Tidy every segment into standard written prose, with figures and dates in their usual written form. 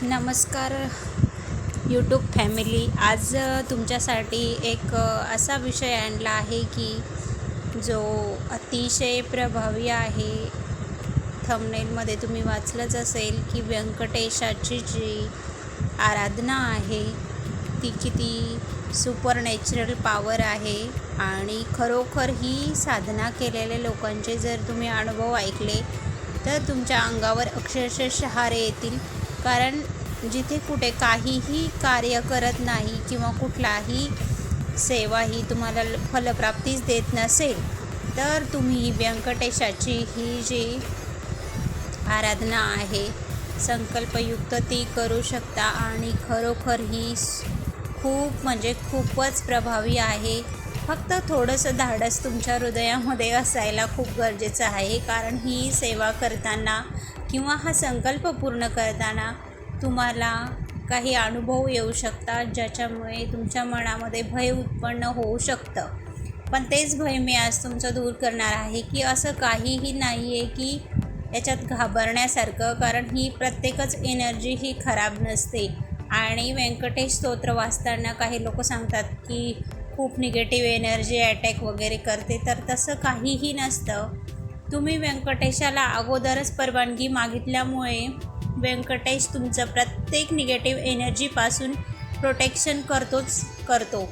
नमस्कार YouTube family. आज तुमच्यासाठी एक असा विषय आणला आहे की जो अतिशय प्रभावी आहे. थंबनेलमध्ये तुम्ही वाचलंच असेल की व्यंकटेशाची जी आराधना आहे ती किती सुपरनॅचरल पॉवर आहे. आणि खरोखर ही साधना केलेल्या लोकांचे जर तुम्ही अनुभव ऐकले तर तुमच्या अंगावर अक्षरशः शहारे येतील. कारण जिथे कुठे काहीही कार्य करत नाही किंवा कुठलाही सेवा ही तुम्हाला फलप्राप्तीच देत नसेल तर तुम्ही व्यंकटेशाची ही जी आराधना आहे संकल्पयुक्त ती करू शकता. आणि खरोखर ही खूपच प्रभावी आहे. फक्त थोडंसं धाडस तुमच्या हृदयामध्ये असायला खूप गरजेचं आहे. कारण ही सेवा करताना किंवा हा संकल्प पूर्ण करताना तुम्हाला काही अनुभव येऊ शकतात ज्याच्यामुळे तुमच्या मनामध्ये भय उत्पन्न होऊ शकतं. पण तेच भय मी आज तुमचं दूर करणार आहे की असं काहीही नाही आहे की याच्यात घाबरण्यासारखं. कारण ही प्रत्येकच एनर्जी ही खराब नसते. आणि व्यंकटेश स्तोत्र वाचताना काही लोक सांगतात की खूप निगेटिव्ह एनर्जी अटॅक वगैरे करते, तर तसं काहीही नसतं. तुम्ही व्यंकटेशाला अगोदरच परवानगी मागितल्यामुळे व्यंकटेश तुमचं प्रत्येक निगेटिव्ह एनर्जीपासून प्रोटेक्शन करतो.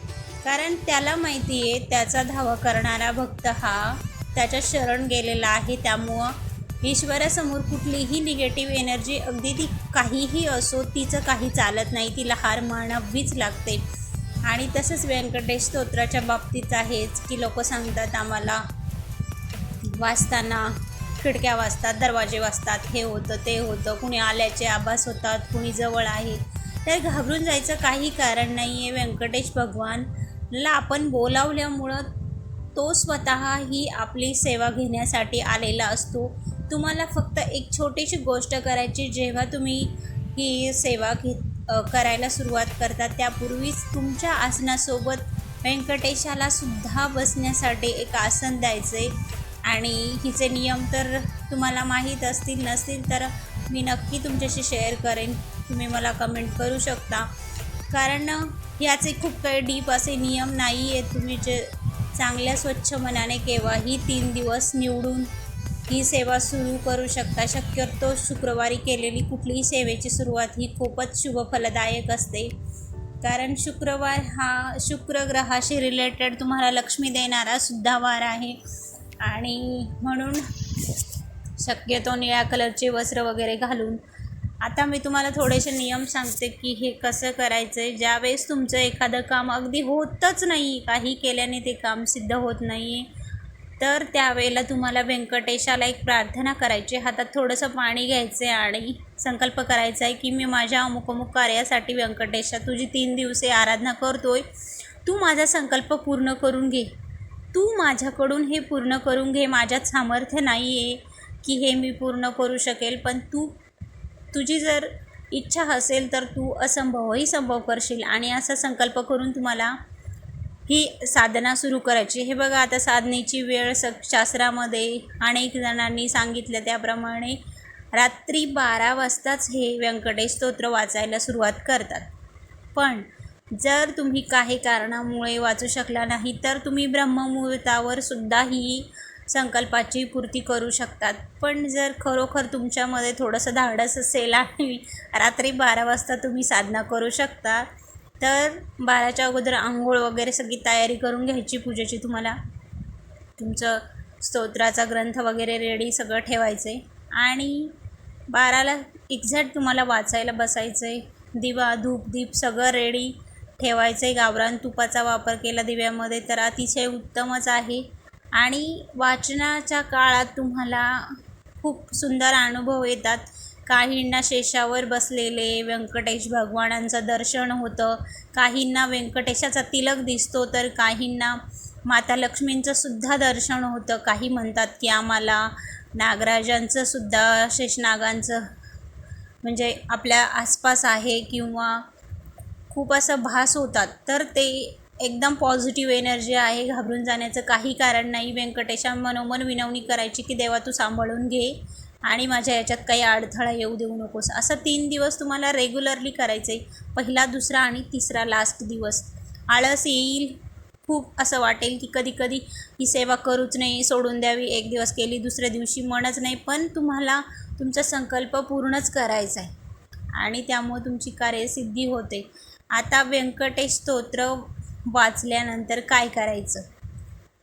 कारण त्याला माहिती आहे त्याचा धावा करणारा भक्त हा त्याच्या शरण गेलेला आहे. त्यामुळं ईश्वरासमोर कुठलीही निगेटिव्ह एनर्जी अगदी ती काहीही असो तिचं काही चालत नाही, तिला हार मानावीच लागते. आणि तसंच व्यंकटेश स्तोत्राच्या बाबतीत आहेच की लोक सांगतात आम्हाला वाचताना खिडक्या वाजतात, दरवाजे वाजतात, हे होतं ते होतं, कुणी आल्याचे आभास होतात, कुणी जवळ आहे. तर घाबरून जायचं काही कारण नाही आहे. व्यंकटेश भगवानला आपण बोलावल्यामुळं तो स्वतः ही आपली सेवा घेण्यासाठी आलेला असतो. तुम्हाला फक्त एक छोटीशी गोष्ट करायची. जेव्हा तुम्ही ही सेवा करायला सुरुवात करता त्यापूर्वीच तुमच्या आसनासोबत व्यंकटेशाला सुद्धा बसण्यासाठी एक आसन द्यायचे. आणि हिचे नियम तर तुम्हाला माहीत असतील नसतील तर मी नक्की तुमच्याशी शेअर करेन, तुम्ही मला कमेंट करू शकता. कारण याचे खूप काही डीप असे नियम नाही आहेत. तुम्ही जे चांगल्या स्वच्छ मनाने केव्हाही 3 दिवस निवडून ही सेवा सुरू करू शकता. शक्यतो शुक्रवारी केलेली कुठलीही सेवेची सुरुवात ही खूपच शुभफलदायक असते. कारण शुक्रवार हा शुक्र ग्रहाशी रिलेटेड तुम्हाला लक्ष्मी देणारा सुद्धा वार आहे. आणि म्हणून शक्यतो निळ्या कलरचे वस्त्र वगैरे घालून. आता मी तुम्हाला थोडेसे नियम सांगते की हे कसं करायचं आहे. ज्यावेळेस तुमचं एखादं काम अगदी होतच नाही, काही केल्याने ते काम सिद्ध होत नाही, तर त्यावेळेला तुम्हाला व्यंकटेशाला एक प्रार्थना करायची. हातात थोडंसं पाणी घ्यायचं आहे आणि संकल्प करायचा आहे की मी माझ्या अमुक कार्यासाठी व्यंकटेशा तुझी 3 दिवसे आराधना करतोय, तू माझा संकल्प पूर्ण करून घे, तू माझ्याकडून हे पूर्ण करून घे. माझ्यात सामर्थ्य नाही आहे की हे मी पूर्ण करू शकेल, पण तुझी जर इच्छा असेल तर तू असंभवही संभव करशील. आणि असा संकल्प करून तुम्हाला ही साधना सुरू करायची. हे बघा, आता साधनेची वेळ शास्त्रामध्ये अनेक जणांनी सांगितलं त्याप्रमाणे रात्री 12 वाजताच हे व्यंकटेश स्तोत्र वाचायला सुरुवात करतात. पण जर तुम्ही काही कारणामुळे वाचू शकला नाही तर तुम्ही ब्रह्ममुहूर्तावर सुद्धा ही संकल्पाची पूर्ती करू शकतात. पण जर खरोखर तुमच्यामध्ये थोडंसं धाडस असेल आणि रात्री 12 वाजता तुम्ही साधना करू शकता तर 12च्या अगोदर आंघोळ वगैरे सगळी तयारी करून घ्यायची पूजेची. तुम्हाला तुमचं स्तोत्राचा ग्रंथ वगैरे रेडी सगळं ठेवायचं आहे. आणि 12ला एक्झॅक्ट तुम्हाला वाचायला बसायचं आहे. दिवा धूप दीप सगळं रेडी ठेवायचं आहे. गावरान तुपाचा वापर केला दिव्यामध्ये तर अतिशय उत्तमच आहे. आणि वाचनाच्या काळात तुम्हाला खूप सुंदर अनुभव येतात. काहींना शेषावर बसलेले व्यंकटेश भगवानांचं दर्शन होतं, काहींना व्यंकटेशाचा तिलक दिसतो, तर काहींना माता लक्ष्मींचं सुद्धा दर्शन होतं. काही म्हणतात की आम्हाला नागराजांचं सुद्धा, शेषनागांचं म्हणजे आपल्या आसपास आहे किंवा खूप असं भास होतात. तर ते एकदम पॉझिटिव्ह एनर्जी आहे. घाबरून जाण्याचं काही कारण नाही. व्यंकटेशा मनोमन विनवणी करायची की देवा तू सांभाळून घे, आणि माझ्या याच्यात काही अडथळा येऊ देऊ नकोस. असं 3 दिवस तुम्हाला रेग्युलरली करायचं आहे. पहिला, दुसरा आणि तिसरा लास्ट दिवस. आळस येईल, खूप असं वाटेल की कधी कधी ही सेवा करूच नाही, सोडून द्यावी. एक दिवस केली, दुसऱ्या दिवशी मनच नाही, पण तुम्हाला तुमचा संकल्प पूर्णच करायचा आहे आणि त्यामुळे तुमची कार्यसिद्धी होते. आता व्यंकटेश स्तोत्र वाचल्यानंतर काय करायचं,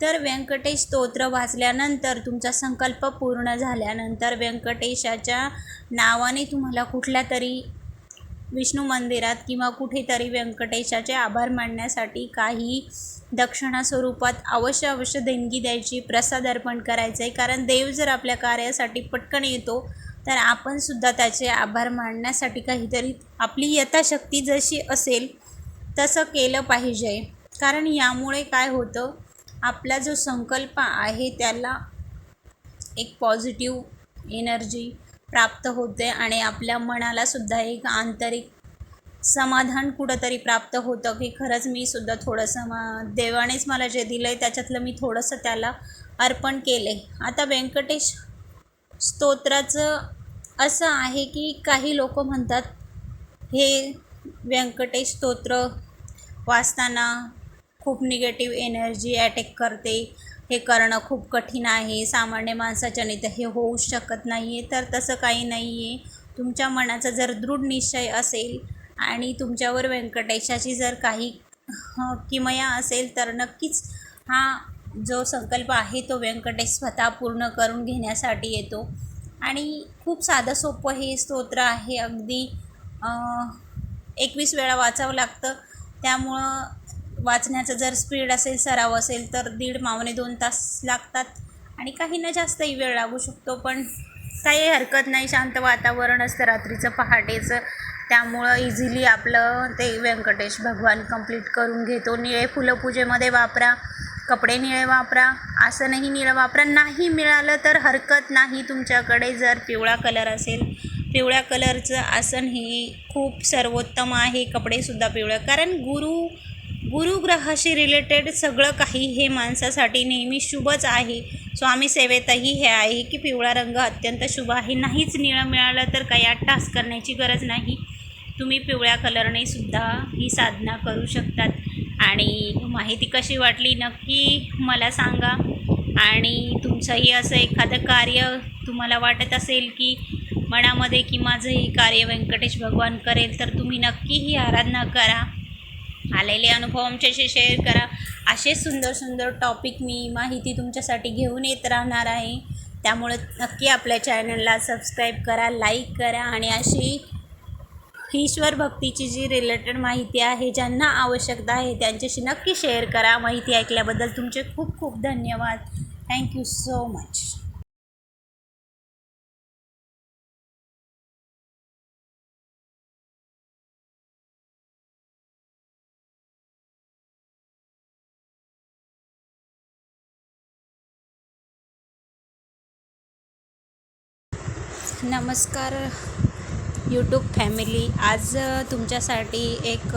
तर व्यंकटेश स्तोत्र वाचल्यानंतर तुमचा संकल्प पूर्ण झाल्यानंतर व्यंकटेशाच्या नावाने तुम्हाला कुठल्या तरी विष्णू मंदिरात किंवा कुठेतरी व्यंकटेशाचे आभार मानण्यासाठी काही दक्षिणा स्वरूपात अवश्य देणगी द्यायची, प्रसाद अर्पण करायचं आहे. कारण देव जर आपल्या कार्यासाठी पटकन येतो तर आपण सुद्धा त्याचे आभार मानण्यासाठी काहीतरी आपली यथाशक्ती जशी असेल तसं केलं पाहिजे. कारण यामुळे काय होतं, आपला जो संकल्प आहे त्याला एक पॉझिटिव्ह एनर्जी प्राप्त होते आणि आपल्या मनालासुद्धा एक आंतरिक समाधान कुठंतरी प्राप्त होतं की खरंच मी सुद्धा थोडंसं देवानेच मला जे दिलं आहे त्याच्यातलं मी थोडंसं त्याला अर्पण केलं आहे. आता व्यंकटेश स्तोत्राचं असं आहे की काही लोक म्हणतात हे व्यंकटेश स्तोत्र वाचताना खूप निगेटिव्ह एनर्जी अटॅक करते, हे करणं खूप कठीण आहे, सामान्य माणसाच्याने तर हे होऊ शकत नाही आहे. तर तसं काही नाही आहे. तुमच्या मनाचा जर दृढ निश्चय असेल आणि तुमच्यावर व्यंकटेशाची जर काही किमया असेल तर नक्कीच हा जो संकल्प आहे तो व्यंकटेश स्वतः पूर्ण करून घेण्यासाठी येतो. आणि खूप साधं सोपं हे स्तोत्र आहे. अगदी 21 वेळा वाचावं लागतं. त्यामुळं वाचण्याचं जर स्पीड असेल, सराव असेल तर 1.5-2 तास लागतात आणि काहींना जास्तही वेळ लागू शकतो, पण काही हरकत नाही. शांत वातावरण असतं रात्रीचं, पहाटेचं, त्यामुळं इझिली आपलं ते व्यंकटेश भगवान कंप्लीट करून घेतो. निळे फुलं पूजेमध्ये वापरा, कपडे निळे वापरा, आसनही निळं वापरा. नाही मिळालं तर हरकत नाही, तुमच्याकडे जर पिवळा कलर असेल, पिवळ्या कलरचं आसन हे खूप सर्वोत्तम आहे. कपडेसुद्धा पिवळं, कारण गुरुग्रहाशी रिलेटेड सगळं काही हे माणसासाठी नेहमी शुभच आहे. स्वामी सेवेतही हे आहे की पिवळा रंग अत्यंत शुभ आहे. नाहीच निळं मिळालं तर काही अट्टहास करण्याची गरज नाही. तुम्ही पिवळ्या कलरने सुद्धा ही साधना करू शकतात. आणि माहिती कशी वाटली नक्की मला सांगा. आणि तुमचंही असं एखादं कार्य तुम्हाला वाटत असेल की मनामध्ये की माझं हे कार्य व्यंकटेश भगवान करेल, तर तुम्ही नक्की ही आराधना करा. आलेले अनुभव आमच्याशी शेअर करा. असे सुंदर टॉपिक मी माहिती तुमच्यासाठी घेऊन येत राहणार आहे. त्यामुळे नक्की आपल्या चॅनलला सबस्क्राईब करा, लाईक करा आणि अशी ईश्वर भक्तीची जी रिलेटेड माहिती आहे, ज्यांना आवश्यकता आहे त्यांच्याशी नक्की शेअर करा. माहिती ऐकल्याबद्दल तुमचे खूप खूप धन्यवाद. Thank you so much. नमस्कार यूट्यूब फॅमिली. आज तुमच्यासाठी एक